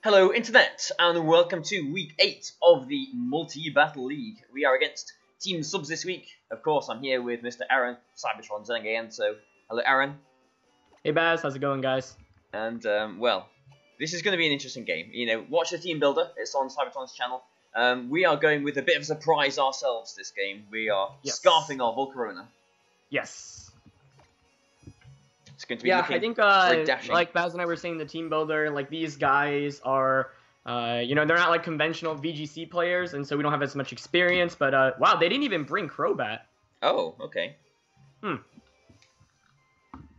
Hello Internet, and welcome to week 8 of the Multi-Battle League. We are against Team Subs this week. Of course, I'm here with Mr. Aaron, Cybertron again, so hello Aaron. Hey Baz, how's it going guys? And, well, this is going to be an interesting game. You know, watch the team builder, it's on Cybertron's channel. We are going with a bit of a surprise ourselves this game. We are scarfing our Volcarona. Yes. It's going to be I think like Baz and I were saying, the team builder, like these guys are, you know, they're not like conventional VGC players, and so we don't have as much experience. But wow, they didn't even bring Crobat. Oh, okay.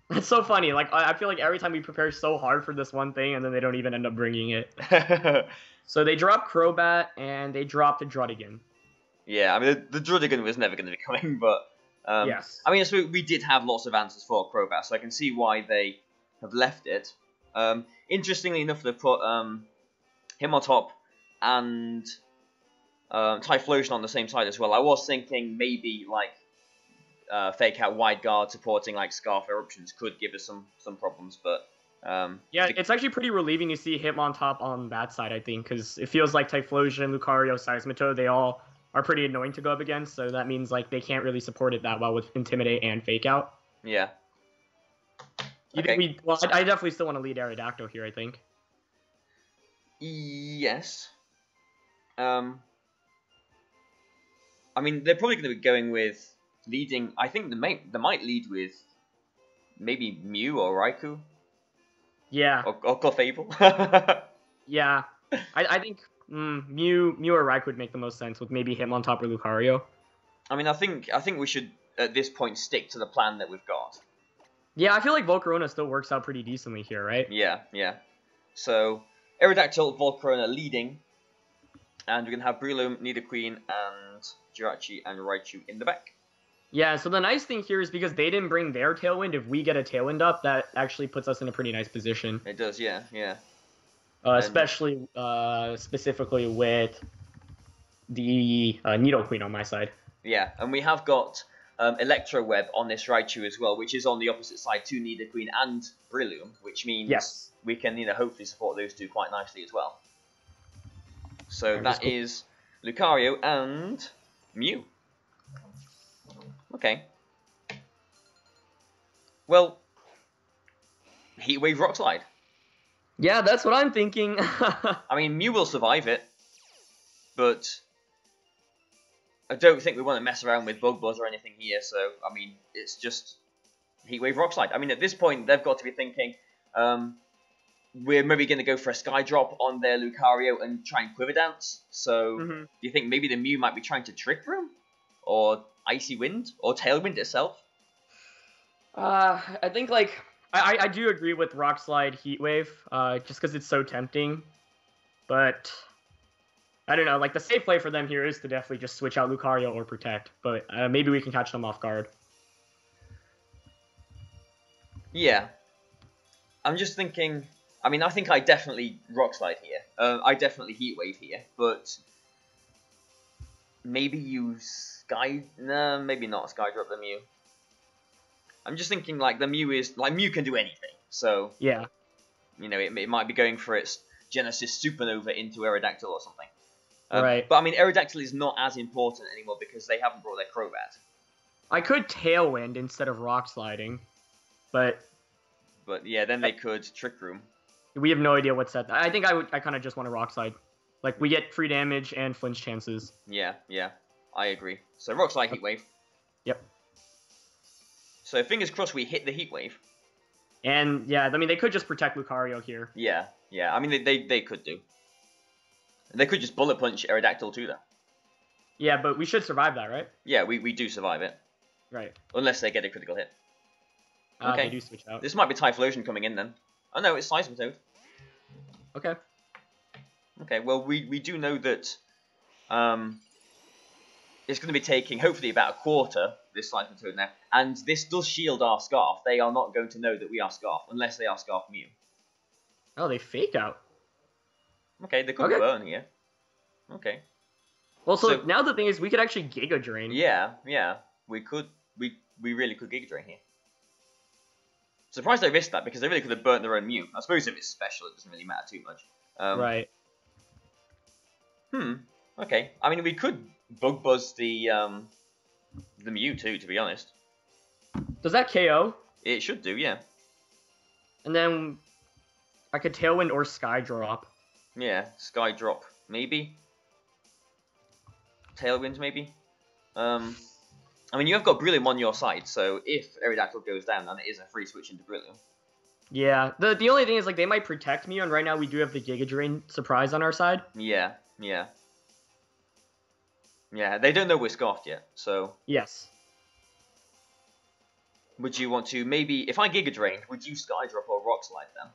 That's so funny. Like I feel like every time we prepare so hard for this one thing, and then they don't even end up bringing it. So they dropped Crobat and they dropped the Drudigan. Yeah, I mean the Drudigan was never going to be coming, but. Yes. I mean, so we did have lots of answers for Crobat, so I can see why they have left it. Interestingly enough, they put Hitmontop and Typhlosion on the same side as well. I was thinking maybe like Fake Out Wide Guard supporting like Scarf Eruptions could give us some problems, but yeah, it's actually pretty relieving to see Hitmontop on that side, I think, because it feels like Typhlosion, Lucario, Seismitoad, they all are pretty annoying to go up against, so that means like they can't really support it that well with Intimidate and Fake Out. Yeah. Okay. Well, I definitely still want to lead Aerodactyl here, I think. Yes. I mean, they're probably going to be going with leading. I think they might lead with maybe Mew or Raikou. Yeah. Or Clefable. Yeah. I think Mew or Raikou would make the most sense with maybe Hitmontop or Lucario. I mean, I think we should at this point stick to the plan that we've got. Yeah, I feel like Volcarona still works out pretty decently here, right? Yeah. So Aerodactyl, Volcarona leading, and we're gonna have Breloom, Nidoqueen, and Jirachi and Raichu in the back. Yeah. So the nice thing here is because they didn't bring their Tailwind. If we get a Tailwind up, that actually puts us in a pretty nice position. It does, yeah. Especially specifically with the Nidoqueen on my side. Yeah, and we have got Electro Web on this Raichu as well, which is on the opposite side to Nidoqueen and Breloom, which means we can, hopefully support those two quite nicely as well. So that is Lucario and Mew. Okay. Well, Heatwave Rock Slide. Yeah, that's what I'm thinking. I mean, Mew will survive it, but I don't think we want to mess around with Bug Buzz or anything here, so, I mean, it's just Heatwave Rock Slide. I mean, at this point, they've got to be thinking, we're maybe going to go for a Sky Drop on their Lucario and try and Quiver Dance, so do you think maybe the Mew might be trying to Trick Room? Or Icy Wind? Or Tailwind itself? I think, like, I do agree with Rock Slide Heatwave, just because it's so tempting, but I don't know, like, the safe play for them here is to definitely just switch out Lucario or Protect, but maybe we can catch them off guard. Yeah. I'm just thinking, I mean, I think I definitely Rock Slide here. I definitely Heatwave here, but maybe use no, maybe not Sky Drop the Mew. I'm just thinking, like, the Mew is... Like, Mew can do anything, so... Yeah. It might be going for its Genesis Supernova into Aerodactyl or something. Right. But, I mean, Aerodactyl is not as important anymore because they haven't brought their Crobat. I could Tailwind instead of Rock Sliding, but... But, yeah, then they could Trick Room. We have no idea what set... I think I kind of just want to Rock Slide. Like, we get free damage and flinch chances. Yeah. I agree. So, Rock Slide Heatwave. Yep. So fingers crossed we hit the Heatwave. And yeah, I mean they could just protect Lucario here. Yeah. I mean they could do. They could just Bullet Punch Aerodactyl too, though. Yeah, but we should survive that, right? Yeah, we do survive it. Right. Unless they get a critical hit. Okay. They do switch out. This might be Typhlosion coming in then. Oh no, it's Seismitoad. Okay. Okay. Well, we do know that it's going to be taking hopefully about a quarter. This Seismitoad now, and this does shield our Scarf. They are not going to know that we are Scarf unless they are Scarf Mew. Oh, they Fake Out. Okay, they could burn here. Okay. Well, so now the thing is, we could actually Giga Drain. Yeah, we could. We really could Giga Drain here. Surprised they risked that because they really could have burnt their own Mew. I suppose if it's special, it doesn't really matter too much. Right. Okay. I mean, we could Bug Buzz the Mew too, to be honest. Does that KO? It should do, yeah. And then I could Tailwind or Sky Drop. Yeah, Sky Drop, maybe. Tailwind, maybe. I mean, you have got Brillium on your side, so if Aerodactyl goes down, then it is a free switch into Brillium. Yeah. The only thing is, like, they might protect me, and right now we do have the Giga Drain surprise on our side. Yeah, yeah. Yeah, they don't know we're Scarfed yet, so... Yes. Would you want to, maybe, if I Giga Drained, would you Sky Drop or Rock Slide then?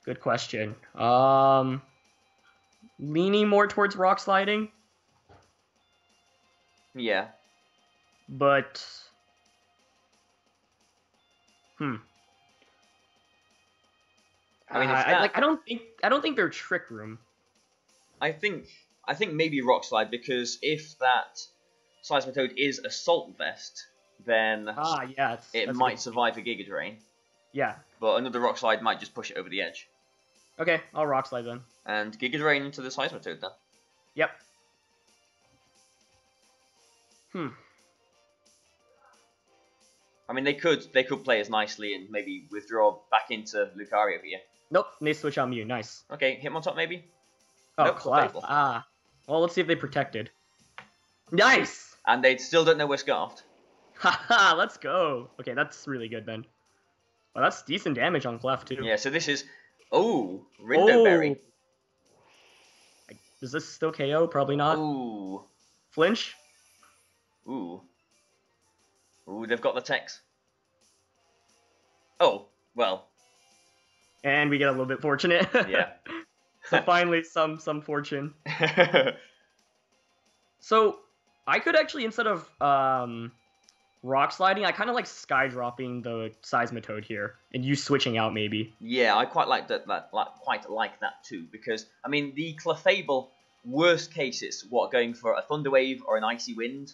Good question. Leaning more towards Rock Sliding. Yeah. But... I mean, I don't think they're Trick Room. I think maybe Rock Slide, because if that Seismitoad is Assault Vest, then it might survive a Giga Drain. Yeah. But another Rock Slide might just push it over the edge. Okay, I'll Rock Slide then. And Giga Drain into the Seismitoad then. Yep. I mean, they could play as nicely and maybe withdraw back into Lucario here. Nope, they switch on Mew. Nice. Okay, Hitmontop maybe? Oh, nope, Clef. Well, let's see if they protected. Nice! And they still don't know we're Scarfed. Haha, let's go. Okay, that's really good then. Well, that's decent damage on Clef too. Yeah, so this is... Oh, Rindo Berry. Is this still KO? Probably not. Ooh. Flinch? Ooh, they've got the techs. Oh, well. And we get a little bit fortunate. Yeah. So finally, some fortune. So I could actually, instead of Rock Sliding, I kind of like Sky Dropping the Seismitoad here, and you switching out maybe. Yeah, I quite like that. Quite like that too, because I mean, the Clefable, worst case, it's going for a Thunder Wave or an Icy Wind.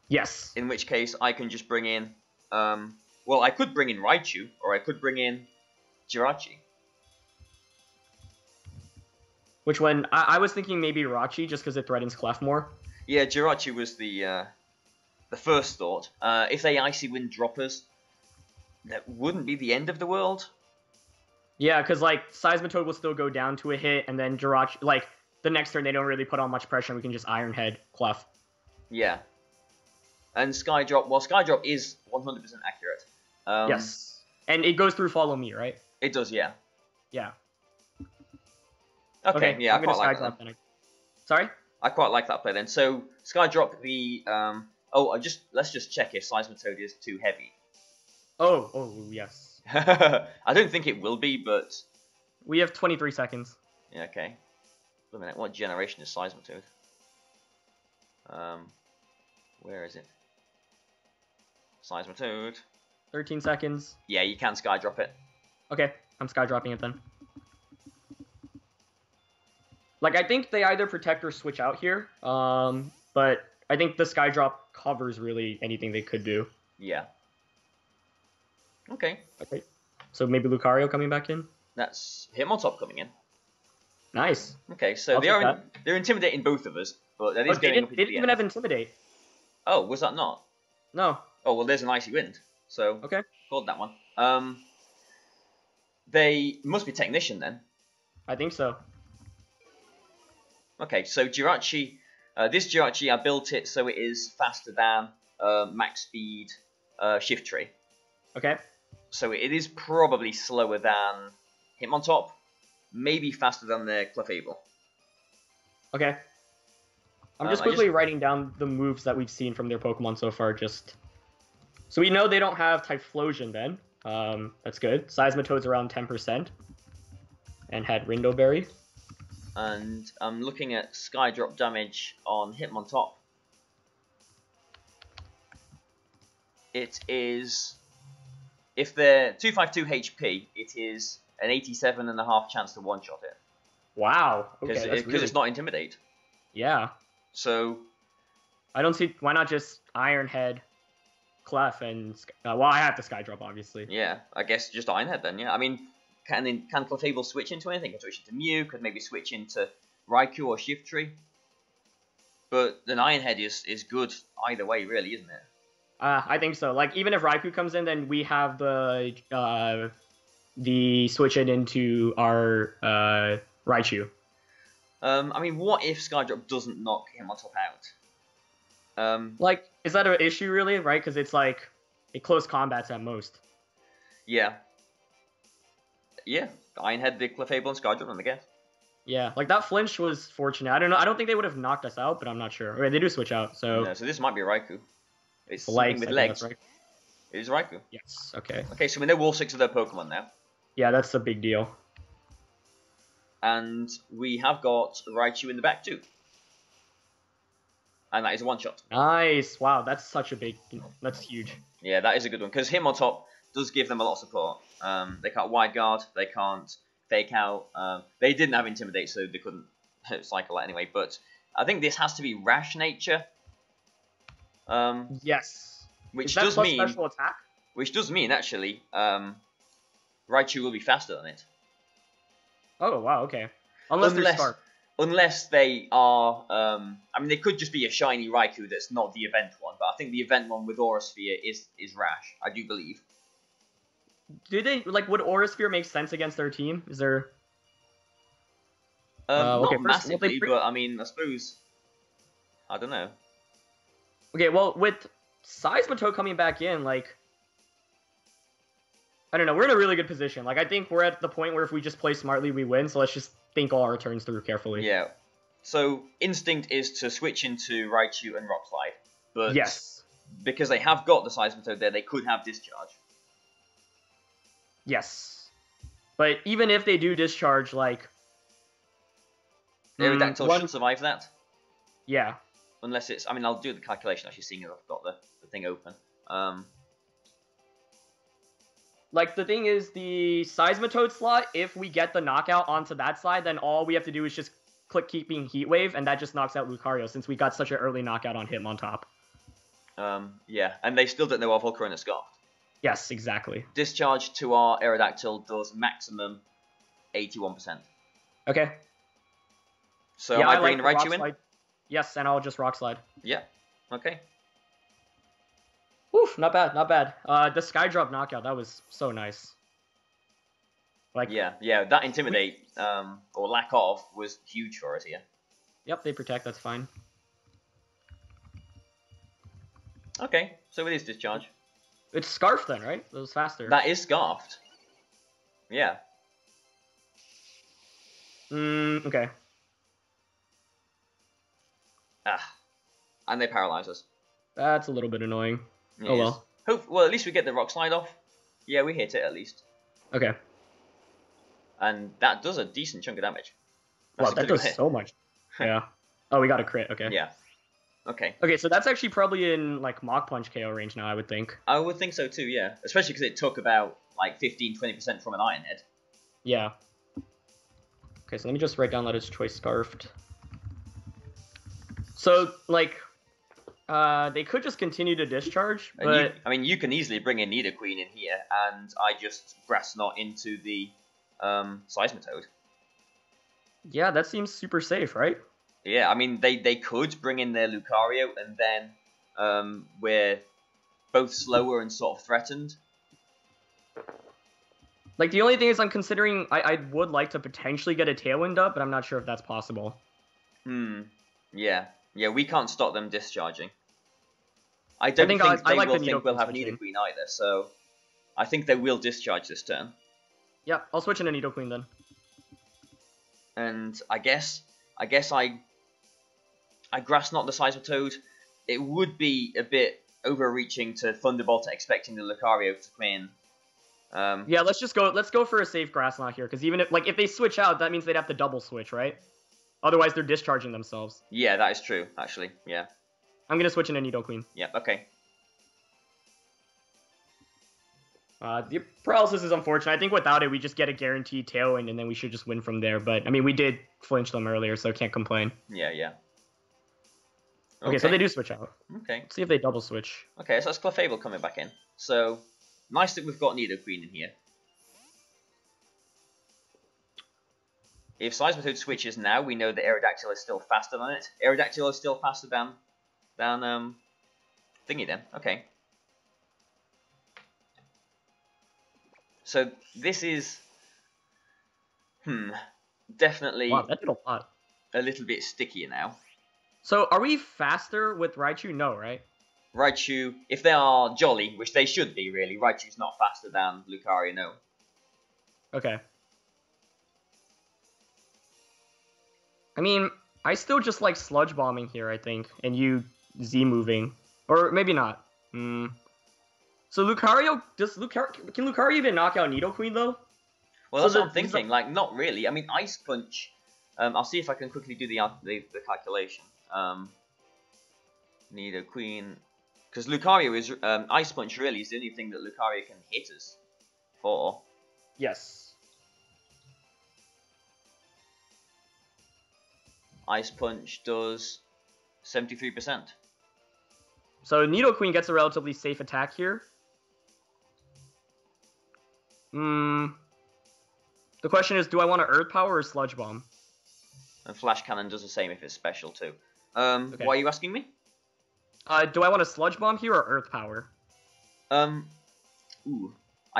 Yes. In which case, I can just bring in. Well, I could bring in Raichu, or I could bring in Jirachi. Which one? I was thinking maybe Rachi, just because it threatens Clef more. Yeah, Jirachi was the first thought. If they Icy Wind Droppers, that wouldn't be the end of the world. Yeah, because like Seismitoad will still go down to a hit, and then Jirachi, like the next turn they don't really put on much pressure, and we can just Iron Head Clef. Yeah. And Sky Drop, well, Sky Drop is 100% accurate. Yes. And it goes through Follow Me, right? It does, yeah. Yeah. Okay, yeah, I quite like that. Sorry? I quite like that play then. So, Sky Drop the... let's just check if Seismitoad is too heavy. Oh, yes. I don't think it will be, but... We have 23 seconds. Yeah, okay. Wait a minute, what generation is Seismitoad? Where is it? Seismitoad. 13 seconds. Yeah, you can Sky Drop it. Okay, I'm Sky Dropping it then. Like, I think they either protect or switch out here, but I think the Sky Drop covers really anything they could do. Yeah. Okay. Okay. So maybe Lucario coming back in? That's Hitmontop coming in. Nice. Okay, so they're intimidating both of us, but that is going up into They didn't even have Intimidate. Oh, was that not? No. Oh, well, there's an Icy Wind, so okay. Called that one. They must be Technician then. I think so. Okay, so Jirachi, this Jirachi, I built it so it is faster than max speed Shift Tree. Okay. So it is probably slower than Hitmontop, maybe faster than the Clefable. Okay. I'm just quickly writing down the moves that we've seen from their Pokemon so far, so we know they don't have Typhlosion then. That's good. Seismitoad's around 10%. And had Rindoberry. And I'm looking at Sky Drop damage on Hitmontop. It is... If they're 252 HP, it is an 87.5 chance to one-shot it. Wow. Okay, because it's not Intimidate. Yeah. So... I don't see... Why not just Iron Head, Clef, and... well, I have to Sky Drop, obviously. Yeah, I guess just Iron Head then, yeah. I mean, can Clefable switch into anything? Can switch into Mew, could maybe switch into Raikou or Shiftry. But an Iron Head is good either way, really, isn't it? I think so. Like, even if Raikou comes in, then we have the switch it into our Raichu. I mean, what if Skydrop doesn't knock Hitmontop out? Like, is that an issue, really, right? Because it's, like, a close combats at most. Yeah. Yeah, Iron Head, the Clefable, and Skydrop, I guess. Yeah, like, that flinch was fortunate. I don't know. I don't think they would have knocked us out, but I'm not sure. Okay, they do switch out, so... No, so this might be a Raikou. It's legs, with legs. Right. It is Raikou. Yes, okay. Okay, so we know all 6 of their Pokemon now. Yeah, that's a big deal. And we have got Raichu in the back too. And that is a one-shot. Nice. Wow, that's such a big... That's huge. Yeah, that is a good one. Because Hitmontop does give them a lot of support. They can't Wide Guard. They can't Fake Out. They didn't have Intimidate, so they couldn't cycle that anyway. But I think this has to be Rash Nature. Yes. Which is that does plus mean... special attack? Which does mean, actually, Raichu will be faster than it. Oh, wow, okay. Unless they're Scarf. Unless they are... I mean, they could just be a shiny Raikou that's not the event one. But I think the event one with Aura Sphere is Rash, I do believe. Do they... Like, would Aura Sphere make sense against their team? Is there... not massively, but I mean, I suppose... I don't know. Okay, well, with Seismitoad coming back in, like... I don't know, we're in a really good position. Like, I think we're at the point where if we just play smartly, we win, so let's just think all our turns through carefully. Yeah. So, Instinct is to switch into Raichu and Rock Slide. But yes. Because they have got the Seismitoad there, they could have Discharge. Yes. But even if they do Discharge, like... Aerodactyl should survive that. Yeah. Unless it's... I mean, I'll do the calculation, actually, seeing as I've got the thing open. Like, the thing is, the Seismitoad slot, if we get the knockout onto that side, then all we have to do is just click keeping Heat Wave, and that just knocks out Lucario, since we got such an early knockout on Hitmontop. Yeah, and they still don't know our Volcarona Scarf. Yes, exactly. Discharge to our Aerodactyl does maximum 81%. Okay. So am I bringing Raichu in? Slide. Yes, and I'll just Rock Slide. Yeah, okay. Oof, not bad, not bad. The Skydrop knockout, that was so nice. Like, yeah, that Intimidate, or lack of, was huge for us here. Yep, they protect, that's fine. Okay, so it is Discharge. It's Scarf then, right? That was faster. That is Scarfed. Yeah. Okay. And they paralyze us. That's a little bit annoying. It oh well. Well, at least we get the Rock Slide off. Yeah, we hit it at least. Okay. And that does a decent chunk of damage. Wow, that does so much. Yeah. Oh, we got a crit, okay. Yeah. Okay. Okay, so that's actually probably in, like, Mach Punch KO range now, I would think. I would think so too, yeah. Especially because it took about, like, 15-20% from an Iron Head. Yeah. Okay, so let me just write down that it's Choice Scarfed. So, like, they could just continue to Discharge, but... I mean, you can easily bring in Nidoqueen in here, and I just Grass Knot into the Seismitoad. Yeah, that seems super safe, right? Yeah, I mean, they could bring in their Lucario, and then we're both slower and sort of threatened. Like, the only thing is I'm considering... I would like to potentially get a Tailwind up, but I'm not sure if that's possible. Yeah. Yeah, we can't stop them discharging. I don't think they will think we'll have Nidoqueen either, so I think they will discharge this turn. Yep, I'll switch into Nidoqueen then. And I guess I Grass Knot the Seismitoad. It would be a bit overreaching to Thunderbolt expecting the Lucario to come in. Yeah, let's go for a safe Grass Knot here, because even if they switch out, that means they'd have to double switch, right? Otherwise, they're discharging themselves. Yeah, that is true, actually. Yeah. I'm gonna switch into Nidoqueen. Yeah, okay. The paralysis is unfortunate. I think without it, we just get a guaranteed Tailwind, and then we should just win from there. But, I mean, we did flinch them earlier, so can't complain. Yeah. Okay, so they do switch out. Okay. Let's see if they double switch. Okay, so that's Clefable coming back in. So, nice that we've got Nidoqueen in here. If Seismitoad switches now, we know that Aerodactyl is still faster than it. Aerodactyl is still faster than Thingy then. Okay. So this is definitely Wow, that did a lot. a little bit stickier now. So are we faster with Raichu? No, right? Raichu, if they are jolly, which they should be really, Raichu's not faster than Lucario, no. Okay. I mean, I still just like Sludge Bombing here, I think, and you Z-moving. Or maybe not. So Lucario, can Lucario even knock out Nidoqueen, though? Well, that's what I'm thinking, like, not really. I mean, Ice Punch, I'll see if I can quickly do the calculation. Nidoqueen, because Lucario is, Ice Punch really is the only thing that Lucario can hit us for. Yes. Ice Punch does 73%. So Nidoqueen gets a relatively safe attack here. The question is, do I want to Earth Power or Sludge Bomb? And Flash Cannon does the same if it's special too. Okay. Why are you asking me? Do I want to Sludge Bomb here or Earth Power? I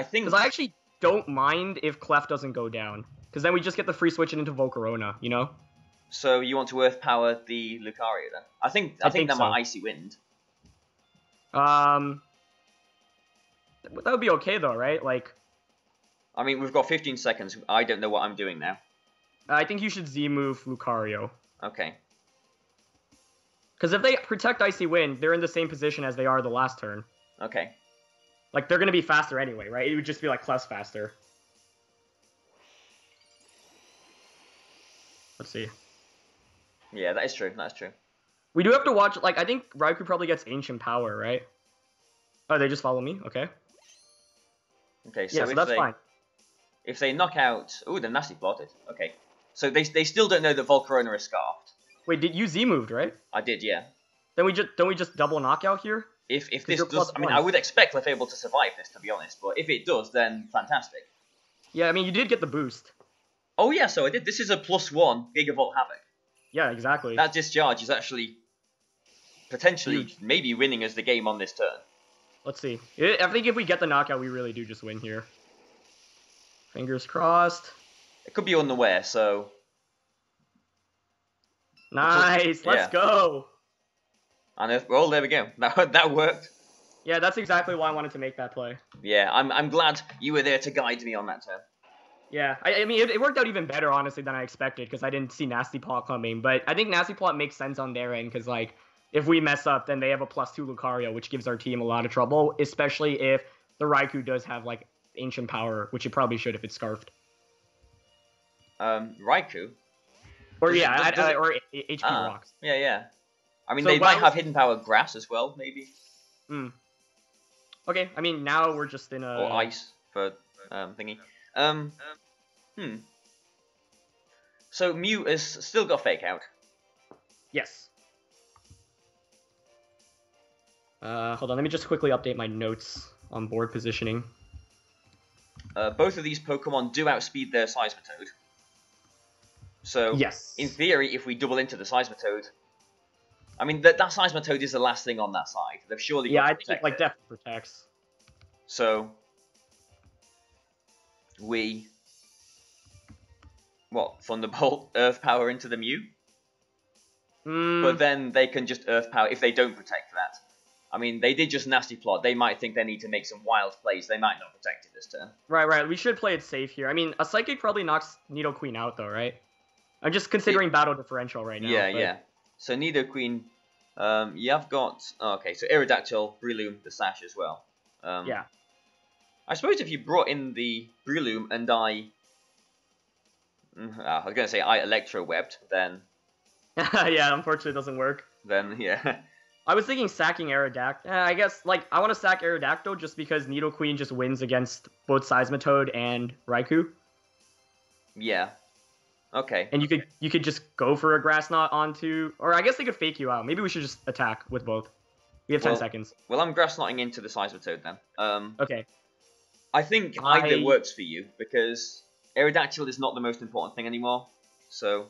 think... Because I actually don't mind if Clef doesn't go down. Because then we just get the free switching into Volcarona, you know? So you want to Earth Power the Lucario then? I think that so. might Icy Wind. That would be okay though, right? Like, I mean, we've got 15 seconds. I don't know what I'm doing now. I think you should Z-move Lucario. Okay. Because if they protect Icy Wind, they're in the same position as they are the last turn. Okay. Like, they're going to be faster anyway, right? It would just be like Clef's faster. Let's see. Yeah, that is true. That's true. We do have to watch, like, I think Raikou probably gets Ancient Power, right? Oh, they just follow me? Okay. Okay, so, yeah, so that's fine. If they knock out... Ooh, they're nasty plotted. Okay. So they still don't know that Volcarona is scarfed. Wait, did you Z-moved, right? I did, yeah. Then don't we just double knockout here? If this does... I mean, I would expect Clefable to survive this, to be honest. But if it does, then fantastic. Yeah, I mean, you did get the boost. Oh, yeah, so I did. This is a +1 Gigavolt Havoc. Yeah, exactly. That discharge is actually potentially maybe winning us the game on this turn. Let's see. I think if we get the knockout, we really do just win here. Fingers crossed. It could be unaware, so... Nice, let's go. And well, there we go. That worked. Yeah, that's exactly why I wanted to make that play. Yeah, I'm glad you were there to guide me on that turn. Yeah, I mean, it worked out even better, honestly, than I expected, because I didn't see Nasty Plot coming. But I think Nasty Plot makes sense on their end, because, like, if we mess up, then they have a +2 Lucario, which gives our team a lot of trouble, especially if the Raikou does have, like, Ancient Power, which it probably should if it's scarfed. Raikou? Or, or HP Rocks. Yeah. I mean, so they might have Hidden Power Grass as well, maybe. Okay, I mean, now we're just in a... Or Ice for thingy. So Mew has still got Fake Out. Yes. Hold on, let me just quickly update my notes on board positioning. Both of these Pokemon do outspeed their Seismitoad. So, yes. In theory, if we double into the Seismitoad... I mean, that Seismitoad is the last thing on that side. They've surely got to protect it. I think it, definitely protects. So... we... What? Thunderbolt Earth Power into the Mew? But then they can just Earth Power if they don't protect that. I mean, they did just Nasty Plot. They might think they need to make some wild plays. They might not protect it this turn. Right. We should play it safe here. I mean, a Psychic probably knocks Nidoqueen out, though, right? I'm just considering battle differential right now. Yeah. So Nidoqueen, you've got... Oh, okay, so Aerodactyl, Breloom, the Sash as well. Yeah. I suppose if you brought in the Breloom and I was going to say I Electro-Webbed, then... yeah, unfortunately it doesn't work. Then, yeah. I was thinking sacking Aerodactyl. I guess, like, I want to sack Aerodactyl just because Nidoqueen just wins against both Seismitoad and Raikou. Yeah. Okay. And you could just go for a Grass Knot onto... Or I guess they could fake you out. Maybe we should just attack with both. We have 10 seconds. Well, I'm Grass Knotting into the Seismitoad then. Okay. I think either works for you, because Aerodactyl is not the most important thing anymore. So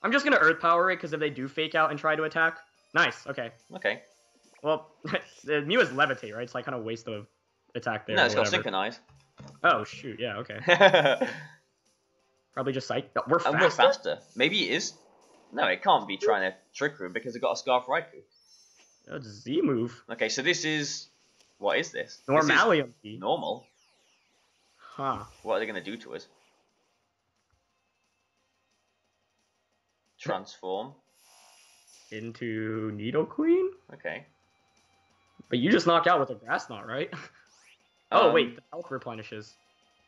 I'm just gonna Earth Power it because if they do fake out and try to attack, nice. Okay. okay. Well, the Mew is Levitate, right? It's like kind of waste of attack there. No, it's or got whatever. Synchronize. Oh shoot, yeah, okay. And Probably just Psych. No, we're faster. we're faster. Maybe it is. No, it can't be trying to trick room because it got a Scarf Raikou. Oh, it's Z move. Okay, so this is... What is this? Normalium. This is normal. Huh. What are they going to do to us? Transform. Into Needle Queen? Okay. But you just knock out with a Grass Knot, right? Oh, wait, the health replenishes.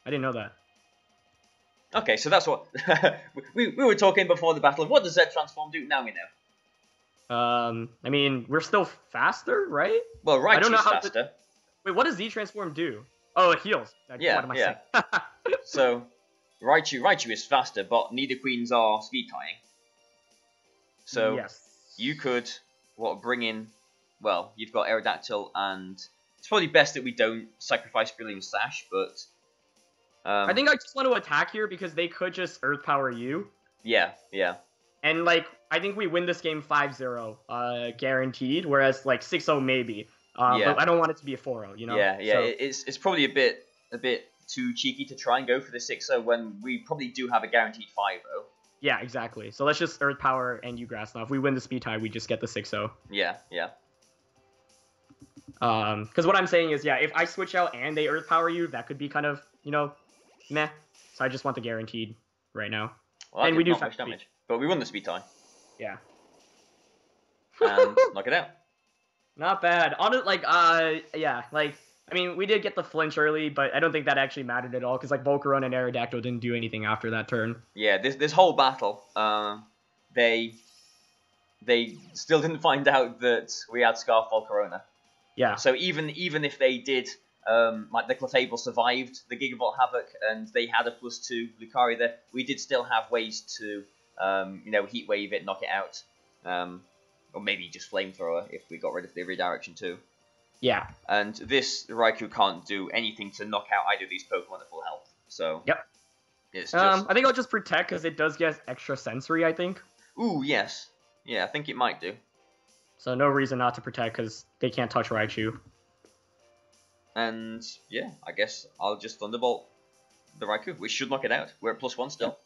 I didn't know that. Okay, so that's what... we were talking before the battle. What does Z Transform do? Now we know. I mean, we're still faster, right? Well, I don't know Raichu's how faster. Wait, what does Z Transform do? Oh, it heals. Yeah, what am I yeah. saying? So, Raichu is faster, but neither queens are speed tying. So, yes. you could, bring in... Well, you've got Aerodactyl, and it's probably best that we don't sacrifice Brilliant Sash, but... I think I just want to attack here because they could just Earth Power you. Yeah, yeah. And, like, I think we win this game 5-0, guaranteed, whereas, like, 6-0 maybe. Yeah. But I don't want it to be a 4-0, you know? Yeah, yeah. So, It's probably a bit too cheeky to try and go for the 6-0 when we probably do have a guaranteed 5-0. yeah, exactly. So let's just Earth Power and you Grass Knot. If we win the speed tie, we just get the 6-0. Yeah, yeah. Because what I'm saying is, yeah, if I switch out and they Earth Power you, that could be kind of, you know, meh. So I just want the guaranteed right now. Well, and we do not much damage, but we won the speed tie. Yeah. And knock it out. Not bad. Yeah, like, I mean, we did get the flinch early, but I don't think that actually mattered at all, because, like, Volcarona and Aerodactyl didn't do anything after that turn. Yeah, this whole battle, they still didn't find out that we had Scarf Volcarona. Yeah. So even if they did, like the Clefable survived the Gigavolt Havoc and they had a +2 Lucario there, we did still have ways to, Heat Wave it, knock it out. Or maybe just Flamethrower if we got rid of the redirection too. Yeah. And this Raikou can't do anything to knock out either of these Pokemon at full health. So yep. It's just... I think I'll just Protect because it does get extra sensory, I think. Ooh, yes. Yeah, I think it might do. So no reason not to Protect because they can't touch Raichu. And yeah, I guess I'll just Thunderbolt the Raikou, which should knock it out. We're at +1 still.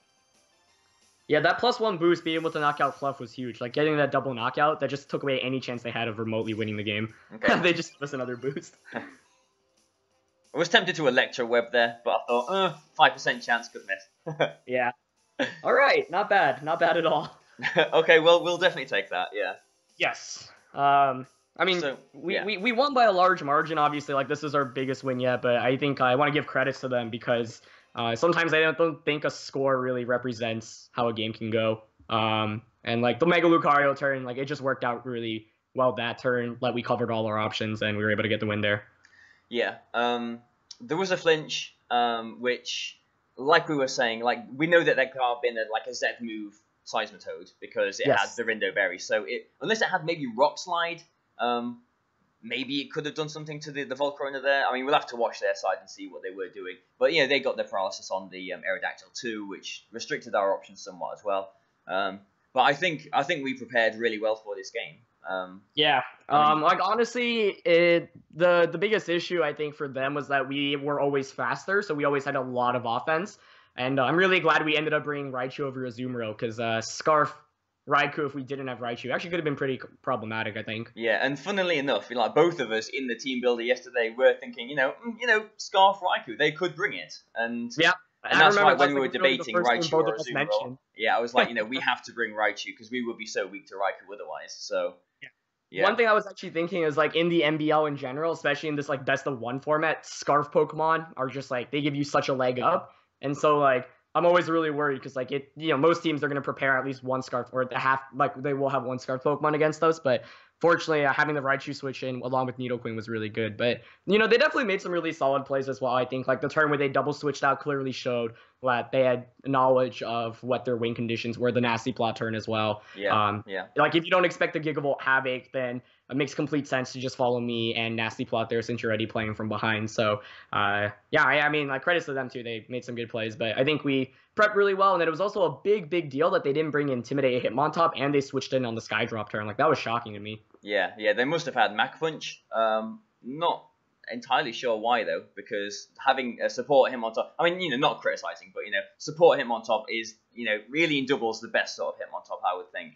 Yeah, that +1 boost, being able to knock out Fluff was huge. Like, getting that double knockout, that just took away any chance they had of remotely winning the game. Okay. They just gave us another boost. I was tempted to Electro Web there, but I thought, 5% chance, could miss. Yeah. Alright, not bad. Not bad at all. Okay, well, we'll definitely take that, yeah. Yes. I mean, So, yeah. we won by a large margin, obviously. Like, this is our biggest win yet, but I think I want to give credits to them because sometimes I don't think a score really represents how a game can go. And, like, the Mega Lucario turn, like, it just worked out really well that turn. Like, we covered all our options, and we were able to get the win there. Yeah, there was a flinch, which, like we were saying, like, we know that there could have been a Z move Seismitoad because it Yes. had the Rindo Berry. So unless it had maybe Rock Slide, maybe it could have done something to the Volcarona there. I mean, we'll have to watch their side and see what they were doing. But yeah, they got their paralysis on the Aerodactyl too, which restricted our options somewhat as well. But I think we prepared really well for this game. Yeah. I mean- Like, honestly, the biggest issue, I think, for them was that we were always faster, so we always had a lot of offense. And I'm really glad we ended up bringing Raichu over Azumarill, because Scarf Raikou, if we didn't have Raichu, actually could have been pretty problematic, I think. Yeah, and funnily enough, like both of us in the team builder yesterday were thinking, Scarf Raikou, they could bring it. And Yeah. And that's why when we were like, literally debating the first Raichu thing both or of us Azumarill, mentioned. yeah, I was like, we have to bring Raichu because we would be so weak to Raikou otherwise. So, yeah. One thing I was actually thinking is, like, in the MBL in general, especially in this, like, best-of-1 format, Scarf Pokemon are just, like, they give you such a leg up. And so, like, I'm always really worried because, like, most teams are going to prepare at least one Scarf, or they will have one Scarf Pokemon against us. But fortunately, having the Raichu switch in along with Nidoqueen was really good. But, they definitely made some really solid plays as well. I think, like, the turn where they double switched out clearly showed that they had knowledge of what their win conditions were, the Nasty Plot turn as well. Yeah. Like, if you don't expect the Gigavolt Havoc, then it makes complete sense to just follow me and Nasty Plot there since you're already playing from behind. So, I mean, like, credits to them, too. They made some good plays. But I think we prepped really well. And then it was also a big deal that they didn't bring Intimidate Hitmontop, and they switched in on the Skydrop turn. Like, that was shocking to me. Yeah, they must have had Mach Punch. Not entirely sure why, though, because having a support Hitmontop, I mean, not criticizing, but, support Hitmontop is, really in doubles the best sort of Hitmontop, I would think.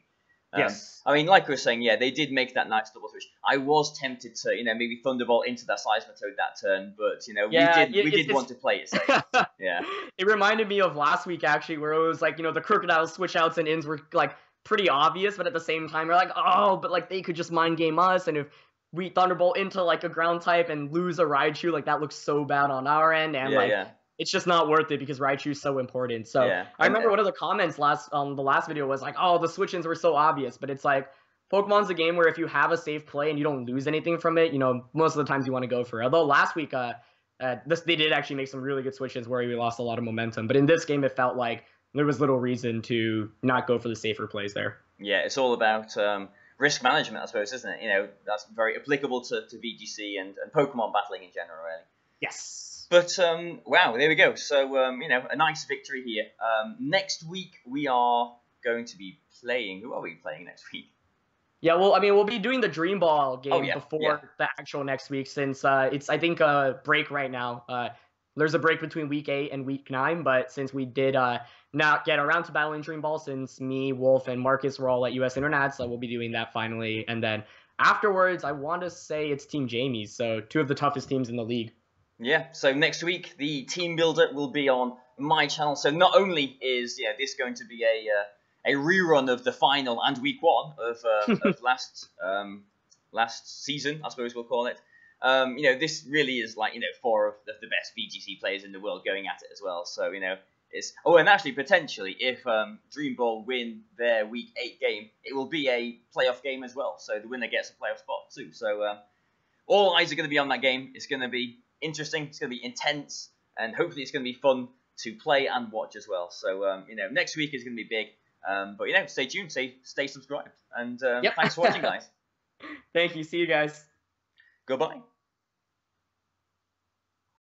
Yes. I mean, like we were saying, yeah, they did make that nice double switch. I was tempted to, maybe Thunderbolt into that Seismitoad that turn, but, we did want to play it safe. Yeah. It reminded me of last week, actually, where it was like, the Crocodile switch outs and ins were, like, pretty obvious, but at the same time, we're like, oh, but, like, they could just mind game us, and if we Thunderbolt into, like, a ground type and lose a Raichu, like, that looks so bad on our end, and, it's just not worth it because Raichu's so important. So I remember one of the comments on the last video was like, oh, the switch-ins were so obvious, but it's like, Pokemon's a game where if you have a safe play and you don't lose anything from it, most of the times you want to go for it. Although last week, they did actually make some really good switches where we lost a lot of momentum, but in this game, it felt like there was little reason to not go for the safer plays there. Yeah, it's all about risk management, I suppose, isn't it? That's very applicable to VGC and Pokemon battling in general, really. Yes. But, wow, there we go. So, a nice victory here. Next week, we are going to be playing... Who are we playing next week? Yeah, well, I mean, we'll be doing the Dream Ball game before the actual next week since it's, I think, a break right now. There's a break between week 8 and week 9, but since we did not get around to battling Dream Ball, since me, Wolf, and Marcus were all at US Internet, so we'll be doing that finally. And then afterwards, I want to say it's Team Jamie's, so 2 of the toughest teams in the league. Yeah, so next week, the Team Builder will be on my channel. So not only is this going to be a rerun of the final and week 1 of last season, I suppose we'll call it. This really is like 4 of the best VGC players in the world going at it as well. So it's and actually potentially if Dream Ball win their week 8 game, it will be a playoff game as well. So the winner gets a playoff spot too. So all eyes are going to be on that game. It's going to be interesting, it's going to be intense, and hopefully it's going to be fun to play and watch as well. So, next week is going to be big, but, stay tuned, stay subscribed, and thanks for watching, guys. Thank you, see you guys. Goodbye.